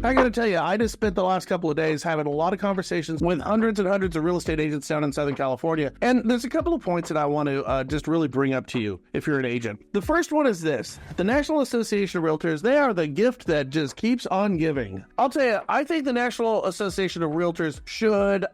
I got to tell you, I just spent the last couple of days having a lot of conversations with hundreds and hundreds of real estate agents down in Southern California. And there's a couple of points that I want to just really bring up to you if you're an agent. The first one is this. The National Association of Realtors, they are the gift that just keeps on giving. I'll tell you, I think the National Association of Realtors should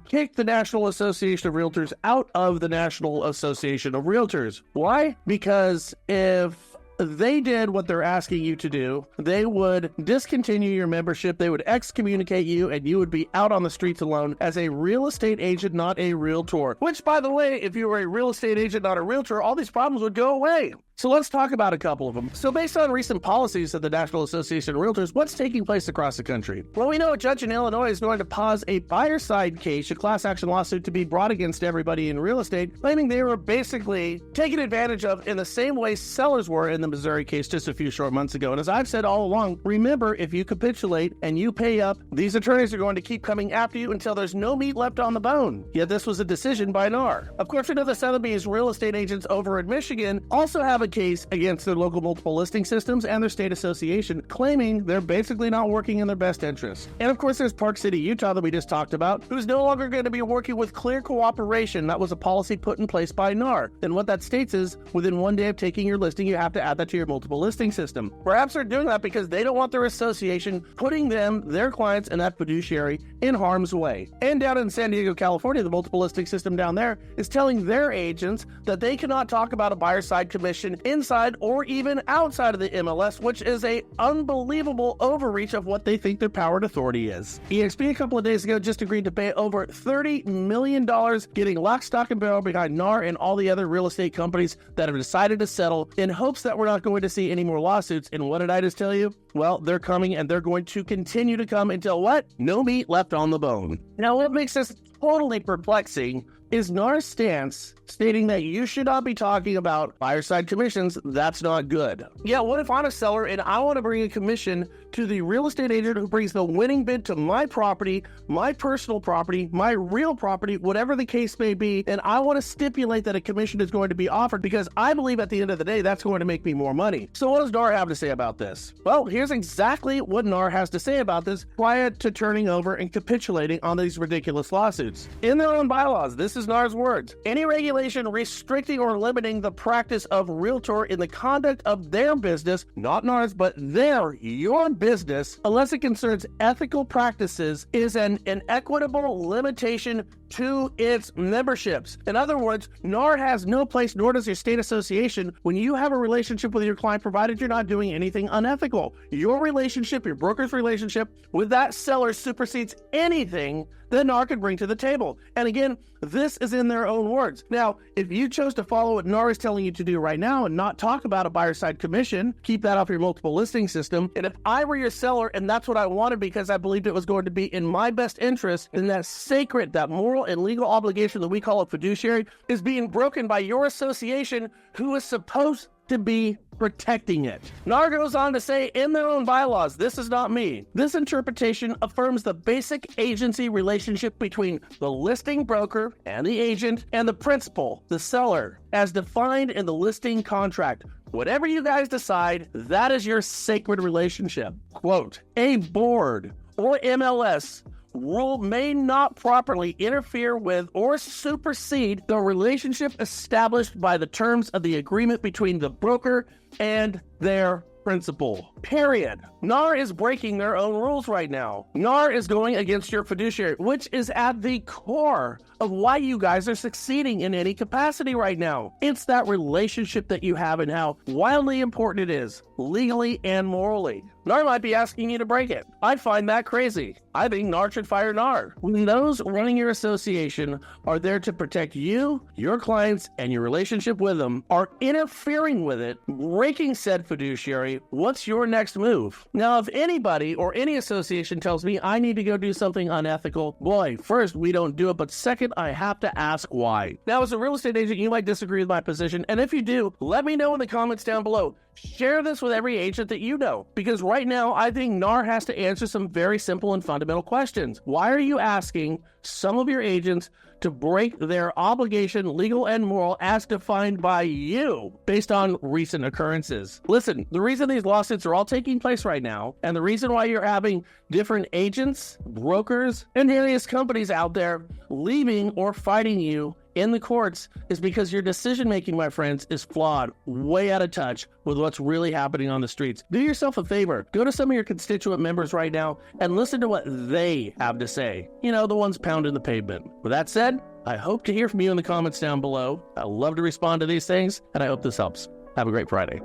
kick the National Association of Realtors out of the National Association of Realtors. Why? Because if they did what they're asking you to do, they would discontinue your membership, they would excommunicate you, and you would be out on the streets alone as a real estate agent, not a realtor. Which, by the way, if you were a real estate agent, not a realtor, all these problems would go away. So let's talk about a couple of them. So based on recent policies of the National Association of Realtors, what's taking place across the country? Well, we know a judge in Illinois is going to pause a Fireside case, a class action lawsuit to be brought against everybody in real estate, claiming they were basically taken advantage of in the same way sellers were in the Missouri case just a few short months ago. And as I've said all along, remember, if you capitulate and you pay up, these attorneys are going to keep coming after you until there's no meat left on the bone. Yet this was a decision by NAR. Of course, we know the Sotheby's real estate agents over in Michigan also have a case against their local multiple listing systems and their state association, claiming they're basically not working in their best interest. And of course, there's Park City, Utah that we just talked about, who's no longer going to be working with clear cooperation. That was a policy put in place by NAR. And what that states is, within 1 day of taking your listing, you have to add that to your multiple listing system. Perhaps they're doing that because they don't want their association putting them, their clients, and that fiduciary in harm's way. And down in San Diego, California, the multiple listing system down there is telling their agents that they cannot talk about a buyer-side commission inside or even outside of the MLS, which is a unbelievable overreach of what they think their power and authority is. EXP a couple of days ago just agreed to pay over $30 million, getting lock, stock, and barrel behind NAR and all the other real estate companies that have decided to settle in hopes that we're not going to see any more lawsuits. And what did I just tell you? Well, they're coming and they're going to continue to come until what? No meat left on the bone. Now, what makes this totally perplexing is NAR's stance stating that you should not be talking about fireside commissions. That's not good. Yeah, what if I'm a seller and I want to bring a commission to the real estate agent who brings the winning bid to my property, my personal property, my real property, whatever the case may be, and I want to stipulate that a commission is going to be offered because I believe at the end of the day that's going to make me more money. So what does NAR have to say about this? Well, here's exactly what NAR has to say about this prior to turning over and capitulating on these ridiculous lawsuits. In their own bylaws, this is NAR's words. Any regulation restricting or limiting the practice of realtor in the conduct of their business, not NAR's, but your business, unless it concerns ethical practices, is an inequitable limitation to its memberships. In other words, NAR has no place, nor does your state association, when you have a relationship with your client, provided you're not doing anything unethical. Your relationship, your broker's relationship with that seller supersedes anything that NAR could bring to the table. And again, this is in their own words. Now, if you chose to follow what NAR is telling you to do right now and not talk about a buyer-side commission, keep that off your multiple listing system, and if I were your seller and that's what I wanted because I believed it was going to be in my best interest, then that sacred, that moral and legal obligation that we call a fiduciary is being broken by your association who is supposed to be protecting it. NAR goes on to say in their own bylaws, this is not me, this interpretation affirms the basic agency relationship between the listing broker and the agent and the principal, the seller, as defined in the listing contract. Whatever you guys decide, that is your sacred relationship. Quote, a board or MLS rule may not properly interfere with or supersede the relationship established by the terms of the agreement between the broker and their principal. Period. NAR is breaking their own rules right now. NAR is going against your fiduciary, which is at the core of why you guys are succeeding in any capacity right now. It's that relationship that you have and how wildly important it is, legally and morally. NAR might be asking you to break it. I find that crazy. I think NAR should fire NAR. When those running your association are there to protect you, your clients, and your relationship with them are interfering with it, breaking said fiduciary, what's your next move? Now, if anybody or any association tells me I need to go do something unethical, boy, first, we don't do it, but second, I have to ask why. Now, as a real estate agent, you might disagree with my position, and if you do, let me know in the comments down below. Share this with every agent that you know, because right now I think NAR has to answer some very simple and fundamental questions. Why are you asking some of your agents to break their obligation, legal and moral, as defined by you based on recent occurrences? Listen, the reason these lawsuits are all taking place right now, and the reason why you're having different agents, brokers, and various companies out there leaving or fighting you in the courts is because your decision-making, my friends, is flawed, way out of touch with what's really happening on the streets. Do yourself a favor. Go to some of your constituent members right now and listen to what they have to say. You know, the ones pounding the pavement. With that said, I hope to hear from you in the comments down below. I love to respond to these things, and I hope this helps. Have a great Friday.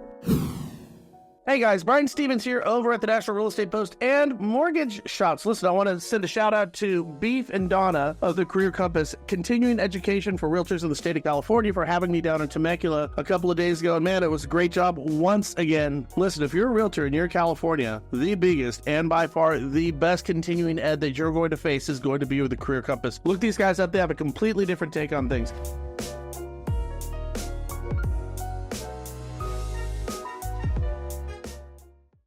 Hey guys, Brian Stevens here over at the National Real Estate Post and Mortgage Shots. Listen, I want to send a shout out to Beef and Donna of the Career Compass Continuing Education for Realtors in the state of California for having me down in Temecula a couple of days ago. And man, it was a great job once again. Listen, if you're a realtor and you're in California, the biggest and by far the best continuing ed that you're going to face is going to be with the Career Compass. Look these guys up. They have a completely different take on things.